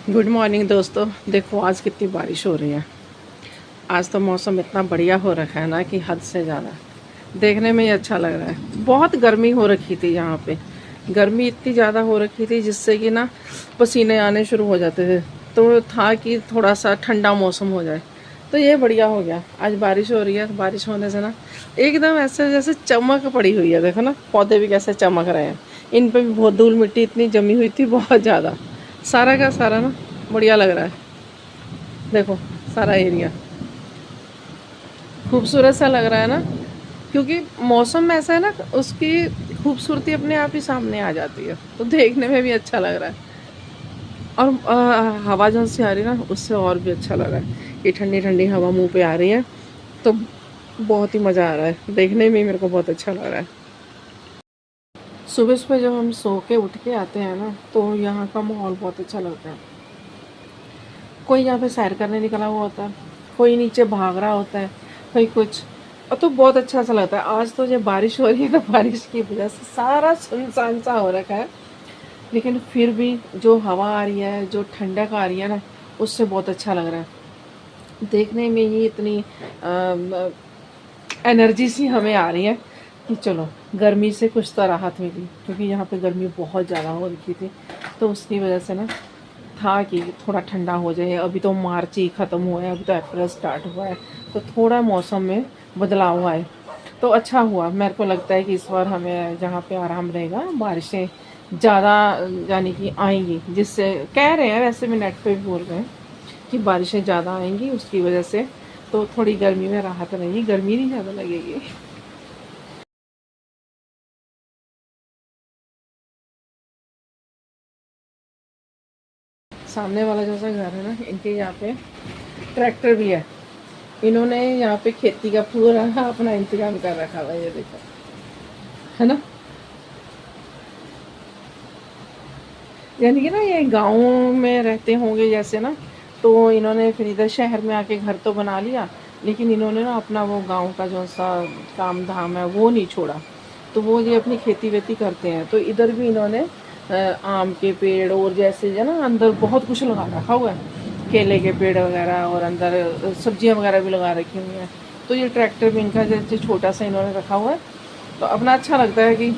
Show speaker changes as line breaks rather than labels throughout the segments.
Good morning दोस्तों। देखो आज कितनी बारिश हो रही है। आज तो मौसम इतना बढ़िया हो रखा है ना कि हद से ज़्यादा देखने में ही अच्छा लग रहा है। बहुत गर्मी हो रखी थी यहाँ पे। गर्मी इतनी ज़्यादा हो रखी थी जिससे कि ना पसीने आने शुरू हो जाते थे। तो था कि थोड़ा सा ठंडा मौसम हो जाए, तो ये बढ़िया हो गया। आज बारिश हो रही है, तो बारिश होने से ना एकदम ऐसे जैसे चमक पड़ी हुई है। देखो ना पौधे भी कैसे चमक रहे हैं। इन पे भी बहुत धूल मिट्टी इतनी जमी हुई थी, बहुत ज़्यादा। सारा का सारा ना बढ़िया लग रहा है। देखो सारा एरिया खूबसूरत सा लग रहा है ना, क्योंकि मौसम ऐसा है ना, उसकी खूबसूरती अपने आप ही सामने आ जाती है, तो देखने में भी अच्छा लग रहा है। और हवा जो सी आ रही है ना, उससे और भी अच्छा लग रहा है। ये ठंडी ठंडी हवा मुंह पे आ रही है, तो बहुत ही मज़ा आ रहा है। देखने में ही मेरे को बहुत अच्छा लग रहा है। सुबह सुबह जब हम सो के उठ के आते हैं ना, तो यहाँ का माहौल बहुत अच्छा लगता है। कोई यहाँ पे सैर करने निकला हुआ होता है, कोई नीचे भाग रहा होता है, कोई कुछ। और तो बहुत अच्छा सा लगता है। आज तो जब बारिश हो रही है ना, बारिश की वजह से सारा सुनसान सा हो रखा है, लेकिन फिर भी जो हवा आ रही है, जो ठंडक आ रही है ना, उससे बहुत अच्छा लग रहा है। देखने में ही इतनी एनर्जी सी हमें आ रही है कि चलो गर्मी से कुछ तो राहत मिली, क्योंकि यहाँ पे गर्मी बहुत ज़्यादा हो रखी थी। तो उसकी वजह से ना था कि थोड़ा ठंडा हो जाए। अभी तो मार्च ही ख़त्म हुआ है, अभी तो अप्रैल स्टार्ट हुआ है, तो थोड़ा मौसम में बदलाव हुआ है, तो अच्छा हुआ। मेरे को लगता है कि इस बार हमें जहाँ पे आराम रहेगा, बारिशें ज़्यादा यानी कि आएंगी, जिससे कह रहे हैं, वैसे भी नेट पे भी बोल रहे हैं कि बारिशें ज़्यादा आएंगी, उसकी वजह से तो थोड़ी गर्मी में राहत रहेगी, गर्मी नहीं ज़्यादा लगेगी। सामने वाला जैसा घर है ना, इनके यहाँ पे ट्रैक्टर भी है। इन्होंने यहाँ पे खेती का पूरा अपना इंतजाम कर रखा हुआ है, ये देखो, है ना। यानी कि ना ये गाँव में रहते होंगे जैसे ना, तो इन्होंने फिर इधर शहर में आके घर तो बना लिया, लेकिन इन्होंने ना अपना वो गाँव का जो सा काम धाम है वो नहीं छोड़ा। तो वो ये अपनी खेती वेती करते हैं। तो इधर भी इन्होंने आम के पेड़ और जैसे जो ना अंदर बहुत कुछ लगा रखा हुआ है, केले के पेड़ वगैरह, और अंदर सब्जियां वगैरह भी लगा रखी हुई हैं। तो ये ट्रैक्टर भी इनका जैसे छोटा सा इन्होंने रखा हुआ है। तो अपना अच्छा लगता है कि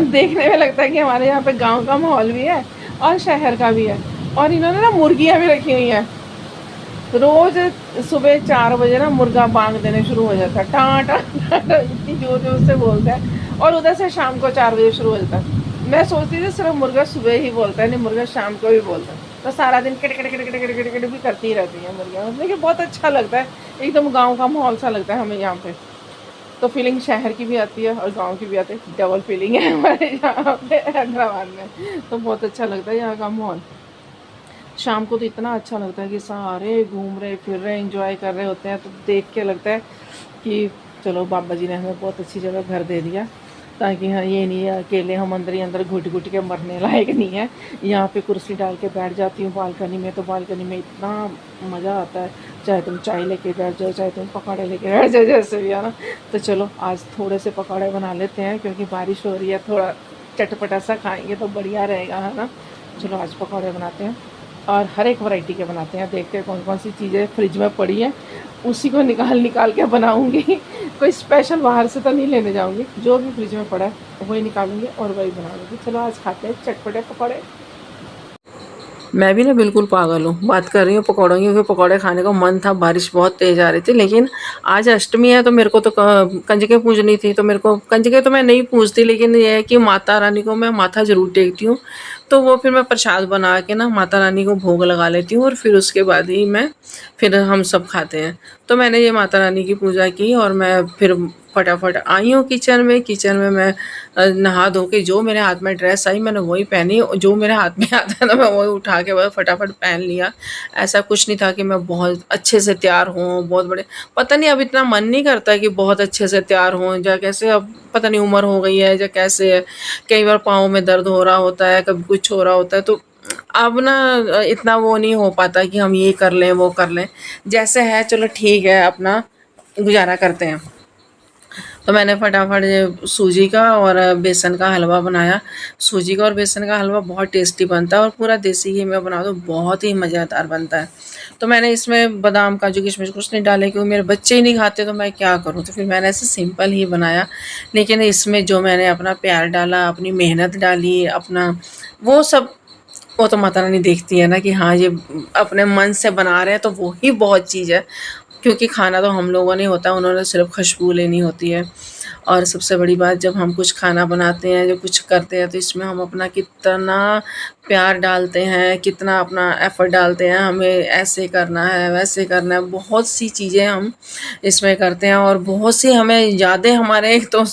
देखने में लगता है कि हमारे यहाँ पे गांव का माहौल भी है और शहर का भी है। और इन्होंने ना मुर्गियाँ भी रखी हुई हैं। रोज सुबह 4 बजे ना मुर्गा बांग देने शुरू हो जाता है, टाँ टाँ टाँ, इतनी जोर जोर से बोलता है। और उधर से शाम को 4 बजे शुरू हो जाता है। मैं सोचती थी सिर्फ मुर्गा सुबह ही बोलता है, नहीं, मुर्गा शाम को भी बोलता है। तो सारा दिन kit kit kit kit kit kit kit भी करती ही रहती है मुर्गियाँ, लेकिन बहुत अच्छा लगता है। एकदम गाँव का माहौल सा लगता है हमें यहाँ पे। तो फीलिंग शहर की भी आती है और गांव की भी आती है, डबल फीलिंग है हमारे यहाँ पे हैदराबाद में। तो बहुत अच्छा लगता है यहाँ का माहौल। शाम को तो इतना अच्छा लगता है कि सारे घूम रहे फिर रहे एंजॉय कर रहे होते हैं, तो देख के लगता है कि चलो बाबा जी ने हमें बहुत अच्छी जगह घर दे दिया, ताकि हाँ ये नहीं है अकेले हम अंदर ही अंदर घुट घुट के मरने लायक नहीं है। यहाँ पे कुर्सी डाल के बैठ जाती हूँ बालकनी में, तो बालकनी में इतना मज़ा आता है। चाहे तुम चाय लेके बैठ जाओ, चाहे तुम पकौड़े लेके बैठ जाओ, जैसे भी है ना। तो चलो आज थोड़े से पकौड़े बना लेते हैं, क्योंकि बारिश हो रही है, थोड़ा चटपटा सा खाएंगे तो बढ़िया रहेगा, है ना। चलो आज पकौड़े बनाते हैं, और हर एक वैरायटी के बनाते हैं। देखते हैं कौन कौन सी चीज़ें फ्रिज में पड़ी हैं, उसी को निकाल निकाल के बनाऊंगी। कोई स्पेशल बाहर से तो नहीं लेने जाऊंगी, जो भी फ्रिज में पड़ा है वही निकालूंगी और वही बना लूँगी। चलो आज खाते हैं चटपटे पकौड़े। मैं भी ना बिल्कुल पागल हूँ, बात कर रही हूँ पकौड़ों की, क्योंकि पकौड़े खाने का मन था। बारिश बहुत तेज़ आ रही थी, लेकिन आज अष्टमी है, तो मेरे को तो कंजकें पूजनी थी। तो मेरे को कंजकें तो मैं नहीं पूजती, लेकिन ये है कि माता रानी को मैं माथा ज़रूर टेकती हूँ। तो वो फिर मैं प्रसाद बना के ना माता रानी को भोग लगा लेती हूँ, और फिर उसके बाद ही मैं फिर हम सब खाते हैं। तो मैंने ये माता रानी की पूजा की, और मैं फिर फटाफट आई हूँ किचन में मैं नहा धो के जो मेरे हाथ में ड्रेस आई मैंने वही पहनी, और जो मेरे हाथ में आता है ना मैं वही उठा के वह फटाफट पहन लिया। ऐसा कुछ नहीं था कि मैं बहुत अच्छे से तैयार हूँ, बहुत बड़े, पता नहीं अब इतना मन नहीं करता कि बहुत अच्छे से तैयार हूँ या कैसे। अब पता नहीं उम्र हो गई है या कैसे है, कई बार पाँव में दर्द हो रहा होता है, कभी कुछ हो रहा होता है, तो अब ना इतना वो नहीं हो पाता कि हम ये कर लें वो कर लें। जैसे है चलो ठीक है, अपना गुजारा करते हैं। तो मैंने फटाफट ये सूजी का और बेसन का हलवा बनाया। सूजी का और बेसन का हलवा बहुत टेस्टी बनता है और पूरा देसी घी में बनाओ तो बहुत ही मज़ेदार बनता है। तो मैंने इसमें बादाम काजू किशमिश कुछ नहीं डाले क्योंकि मेरे बच्चे ही नहीं खाते तो मैं क्या करूँ, तो फिर मैंने ऐसे सिंपल ही बनाया। लेकिन इसमें जो मैंने अपना प्यार डाला, अपनी मेहनत डाली, अपना वो सब, वो तो माता रानी देखती है ना कि हाँ ये अपने मन से बना रहे हैं, तो वो ही बहुत चीज़ है। क्योंकि खाना तो हम लोगों ने होता है, उन्होंने सिर्फ खुशबू लेनी होती है। और सबसे बड़ी बात, जब हम कुछ खाना बनाते हैं, जो कुछ करते हैं, तो इसमें हम अपना कितना प्यार डालते हैं, कितना अपना एफ़र्ट डालते हैं, हमें ऐसे करना है, वैसे करना है, बहुत सी चीज़ें हम इसमें करते हैं और बहुत सी हमें यादें हमारे एक तो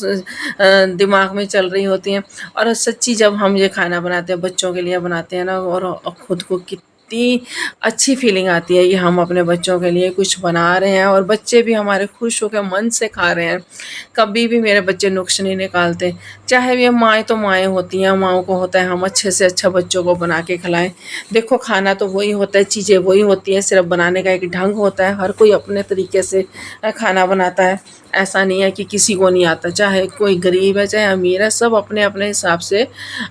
दिमाग में चल रही होती हैं। और सच्ची जब हम ये खाना बनाते हैं, बच्चों के लिए बनाते हैं ना, और खुद को कितनी अच्छी फीलिंग आती है कि हम अपने बच्चों के लिए कुछ बना रहे हैं और बच्चे भी हमारे खुश होकर मन से खा रहे हैं। कभी भी मेरे बच्चे नुक्स नहीं निकालते। चाहे ये माएँ तो माएँ होती हैं, माँओं को होता है हम अच्छे से अच्छा बच्चों को बना के खिलाएं। देखो खाना तो वही होता है, चीज़ें वही होती हैं, सिर्फ बनाने का एक ढंग होता है। हर कोई अपने तरीके से खाना बनाता है। ऐसा नहीं है कि किसी को नहीं आता, चाहे कोई गरीब है चाहे अमीर है, सब अपने अपने हिसाब से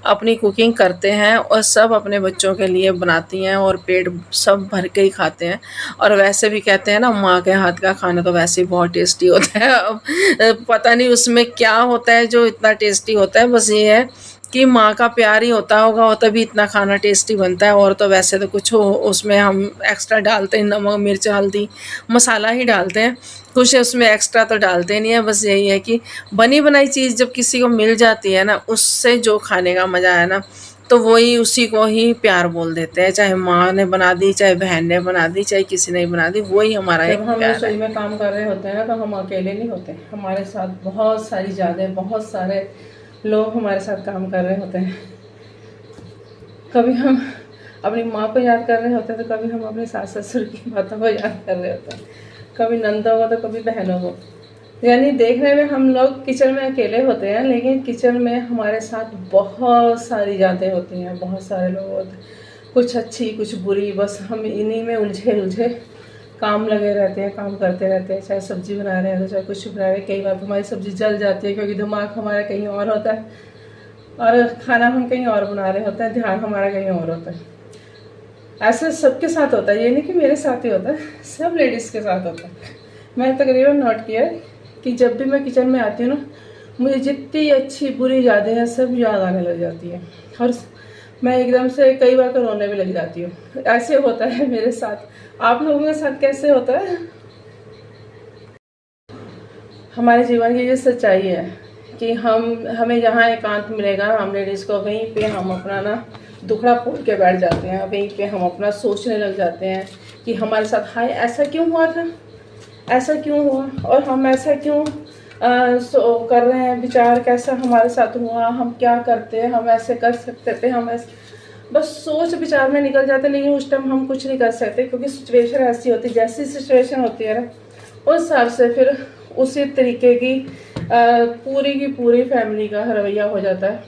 अपनी कुकिंग करते हैं और सब अपने बच्चों के लिए बनाती हैं और पेट सब भर के ही खाते हैं। और वैसे भी कहते हैं ना, माँ के हाथ का खाना तो वैसे ही बहुत टेस्टी होता है। अब पता नहीं उसमें क्या होता है जो इतना टेस्टी होता है, बस ये है कि माँ का प्यार ही होता होगा और तभी इतना खाना टेस्टी बनता है। और तो वैसे तो कुछ उसमें हम एक्स्ट्रा डालते हैं, नमक मिर्च हल्दी मसाला ही डालते हैं, कुछ उसमें एक्स्ट्रा तो डालते नहीं है। बस यही है कि बनी बनाई चीज़ जब किसी को मिल जाती है ना, उससे जो खाने का मज़ा है ना, तो वही उसी को ही प्यार बोल देते हैं। चाहे माँ ने बना दी, चाहे बहन ने बना दी, चाहे किसी ने बना दी, वही हमारा एक
जब हम
प्यार
रसोई
है।
में काम कर रहे होते हैं ना, तो हम अकेले नहीं होते, हमारे साथ बहुत सारी जानें, बहुत सारे लोग हमारे साथ काम कर रहे होते हैं। कभी हम अपनी माँ को याद कर रहे होते हैं, तो कभी हम अपने सास ससुर की बातों को याद कर रहे होते हैं, कभी नंदों को तो कभी बहनों को। यानी देखने में हम लोग किचन में अकेले होते हैं, लेकिन किचन में हमारे साथ बहुत सारी यादें होती हैं, बहुत सारे लोग होते हैं, कुछ अच्छी कुछ बुरी। बस हम इन्हीं में उलझे उलझे काम लगे रहते हैं, काम करते रहते हैं। चाहे सब्जी बना रहे हैं तो चाहे कुछ बना रहे हैं। कई बार हमारी सब्जी जल जाती है क्योंकि दिमाग हमारा कहीं और होता है और खाना हम कहीं और बना रहे होते हैं, ध्यान हमारा कहीं और होता है। ऐसा सबके साथ होता है, ये नहीं कि मेरे साथ ही होता है, सब लेडीज़ के साथ होता है। मैंने तकरीबन नोट किया है कि जब भी मैं किचन में आती हूँ ना, मुझे जितनी अच्छी बुरी यादें हैं सब याद आने लग जाती है और मैं एकदम से कई बार तो रोने भी लग जाती हूँ। ऐसे होता है मेरे साथ। आप लोगों के साथ कैसे होता है? हमारे जीवन की ये सच्चाई है कि हमें जहाँ एकांत मिलेगा, हम लेडीज़ को वहीं पे हम अपना ना दुखड़ा फोड़ के बैठ जाते हैं, वहीं पे हम अपना सोचने लग जाते हैं कि हमारे साथ हाय ऐसा क्यों हुआ था, ऐसा क्यों हुआ, और हम ऐसा क्यों कर रहे हैं, विचार कैसा हमारे साथ हुआ, हम क्या करते हैं, हम ऐसे कर सकते थे, हम ऐसे बस सोच विचार में निकल जाते। लेकिन उस टाइम हम कुछ नहीं कर सकते क्योंकि सिचुएशन ऐसी होती है, जैसी सिचुएशन होती है ना उस हिसाब से फिर उसी तरीके की पूरी की पूरी फैमिली का रवैया हो जाता है,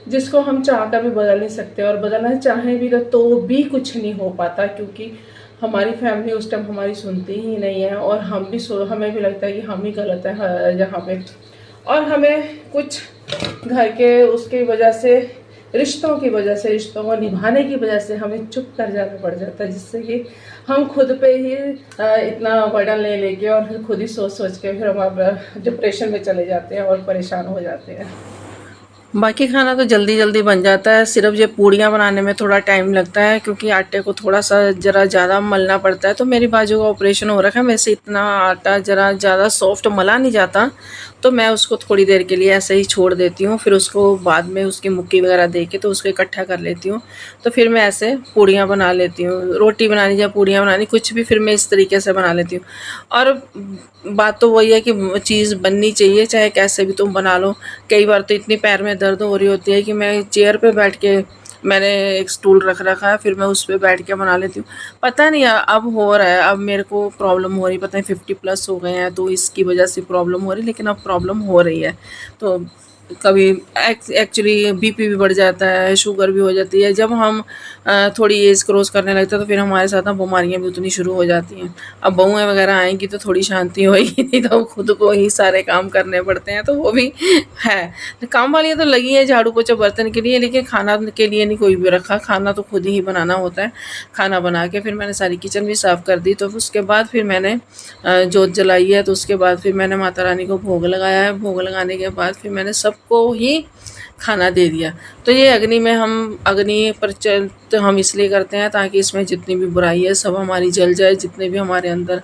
जिसको हम चाह कर भी बदल नहीं सकते। और बदलना चाहें भी तो भी कुछ नहीं हो पाता क्योंकि हमारी फैमिली उस टाइम हमारी सुनती ही नहीं है और हमें भी लगता है कि हम ही गलत है यहाँ पे। और हमें कुछ घर के उसकी वजह से, रिश्तों की वजह से, रिश्तों को निभाने की वजह से हमें चुप कर जाना पड़ जाता है, जिससे कि हम खुद पे ही इतना बर्डन ले लेके और खुद ही सोच सोच के फिर हम डिप्रेशन में चले जाते हैं और परेशान हो जाते हैं।
बाकी खाना तो जल्दी जल्दी बन जाता है, सिर्फ ये पूड़ियाँ बनाने में थोड़ा टाइम लगता है क्योंकि आटे को थोड़ा सा ज़रा ज़्यादा मलना पड़ता है। तो मेरी बाजू का ऑपरेशन हो रखा है, मेरे से इतना आटा ज़रा ज़्यादा सॉफ्ट मला नहीं जाता, तो मैं उसको थोड़ी देर के लिए ऐसे ही छोड़ देती हूँ। फिर उसको बाद में उसकी मुक्की वगैरह दे के तो उसको इकट्ठा कर लेती हूँ। तो फिर मैं ऐसे पूड़ियाँ बना लेती हूँ, रोटी बनानी या पूड़ियाँ बनानी कुछ भी, फिर मैं इस तरीके से बना लेती हूँ। और बात तो वही है कि चीज़ बननी चाहिए, चाहे कैसे भी तुम बना लो। कई बार तो इतनी पैर में दर्द हो रही होती है कि मैं चेयर पे बैठ के, मैंने एक स्टूल रख रखा है, फिर मैं उस पे बैठ के बना लेती हूँ। पता नहीं अब हो रहा है, अब मेरे को प्रॉब्लम हो रही, पता नहीं 50+ हो गए हैं तो इसकी वजह से प्रॉब्लम हो रही, लेकिन अब प्रॉब्लम हो रही है। तो कभी एक्चुअली बीपी भी बढ़ जाता है, शुगर भी हो जाती है। जब हम थोड़ी एज क्रॉस करने लगते हैं तो फिर हमारे साथ ना बीमारियां भी उतनी शुरू हो जाती हैं। अब बहुएं वगैरह आएंगी तो थोड़ी शांति होगी, नहीं तो खुद को ही सारे काम करने पड़ते हैं, तो वो भी है। काम वालियाँ तो लगी है झाड़ू पोछा बर्तन के लिए, लेकिन खाना के लिए नहीं कोई भी रखा, खाना तो खुद ही बनाना होता है। खाना बना के फिर मैंने सारी किचन भी साफ़ कर दी। तो उसके बाद फिर मैंने जोत जलाई है, तो उसके बाद फिर मैंने माता रानी को भोग लगाया है। भोग लगाने के बाद फिर मैंने सबको ही खाना दे दिया। तो ये अग्नि में हम अग्नि प्रज्वलित हम इसलिए करते हैं ताकि इसमें जितनी भी बुराई है सब हमारी जल जाए। जितने भी हमारे अंदर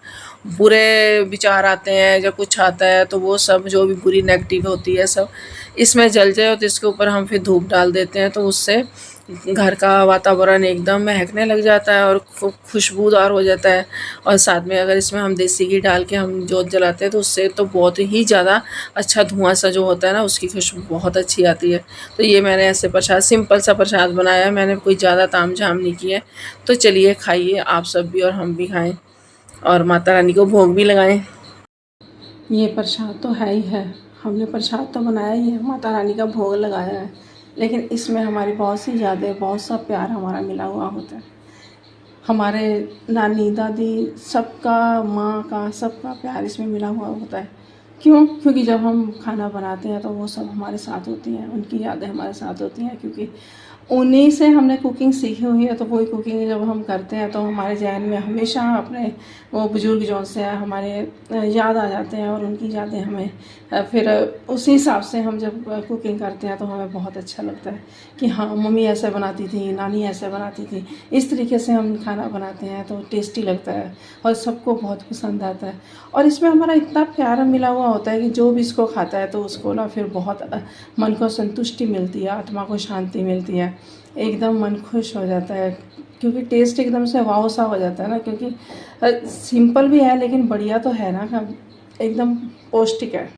बुरे विचार आते हैं या कुछ आता है तो वो सब जो भी बुरी नेगेटिव होती है सब इसमें जल जाए। और तो इसके ऊपर हम फिर धूप डाल देते हैं, तो उससे घर का वातावरण एकदम महकने लग जाता है और खुशबूदार हो जाता है। और साथ में अगर इसमें हम देसी घी डाल के हम जोत जलाते हैं तो उससे तो बहुत ही ज़्यादा अच्छा धुआं सा जो होता है ना, उसकी खुशबू बहुत अच्छी आती है। तो ये मैंने ऐसे प्रसाद, सिंपल सा प्रसाद बनाया है, मैंने कोई ज़्यादा ताम झाम नहीं किया। तो चलिए खाइए आप सब भी और हम भी खाएं और माता रानी को भोग भी लगाएं। ये प्रसाद तो है ही है, हमने प्रसाद तो बनाया ही है, माता रानी का भोग लगाया है, लेकिन इसमें हमारी बहुत सी यादें, बहुत सा प्यार हमारा मिला हुआ होता है। हमारे नानी दादी सबका, माँ का, सबका प्यार इसमें मिला हुआ होता है। क्यों? क्योंकि जब हम खाना बनाते हैं तो वो सब हमारे साथ होती हैं, उनकी यादें हमारे साथ होती हैं, क्योंकि उन्हीं से हमने कुकिंग सीखी हुई है। तो वही कुकिंग जब हम करते हैं तो हमारे जहन में हमेशा अपने वो बुज़ुर्ग जो से हमारे याद आ जाते हैं, और उनकी यादें हमें फिर उसी हिसाब से हम जब कुकिंग करते हैं तो हमें बहुत अच्छा लगता है कि हाँ, मम्मी ऐसे बनाती थी, नानी ऐसे बनाती थी। इस तरीके से हम खाना बनाते हैं तो टेस्टी लगता है और सबको बहुत पसंद आता है। और इसमें हमारा इतना प्यार मिला हुआ होता है कि जो भी इसको खाता है तो उसको ना फिर बहुत मन को संतुष्टि मिलती है, आत्मा को शांति मिलती है, एकदम मन खुश हो जाता है, क्योंकि टेस्ट एकदम से वाव सा हो जाता है ना। क्योंकि सिंपल भी है लेकिन बढ़िया तो है ना, एकदम पौष्टिक है।